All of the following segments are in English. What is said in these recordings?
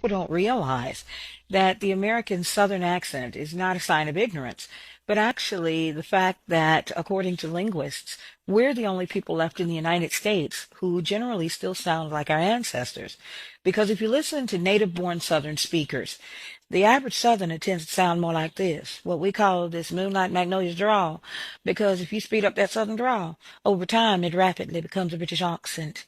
people don't realize that the American Southern accent is not a sign of ignorance, but actually the fact that, according to linguists, we're the only people left in the United States who generally still sound like our ancestors. Because if you listen to native-born Southern speakers, the average Southerner tends to sound more like this, what we call this Moonlight Magnolia's drawl, because if you speed up that Southern drawl, over time it rapidly becomes a British accent.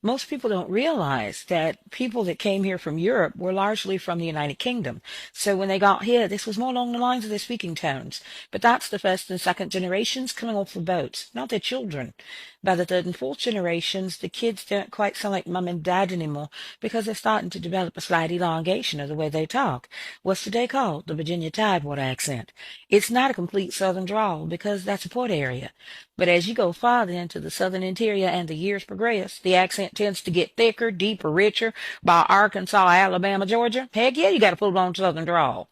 Most people don't realize that people that came here from Europe were largely from the United Kingdom. So when they got here, this was more along the lines of their speaking tones. But that's the first and second generations coming off the boats, not their children. By the third and fourth generations, the kids don't quite sound like mum and dad anymore because they're starting to develop a slight elongation of the way they talk. What's today called the Virginia Tidewater accent. It's not a complete southern drawl because that's a port area. But as you go farther into the southern interior and the years progress, the accent tends to get thicker, deeper, richer. By Arkansas, Alabama, Georgia, heck yeah, you got a full-blown southern drawl.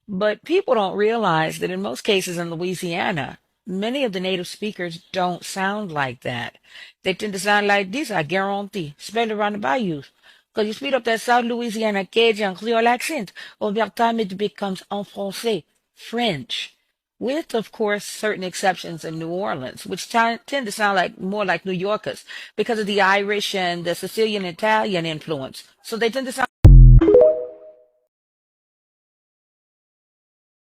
But people don't realize that in most cases in Louisiana, many of the native speakers don't sound like that. They tend to sound like this, I guarantee, especially around the bayous. Because you speed up that South Louisiana Cajun Creole accent, over time it becomes en français, French. With, of course, certain exceptions in New Orleans, which tend to sound like more like New Yorkers because of the Irish and the Sicilian Italian influence. So they tend to sound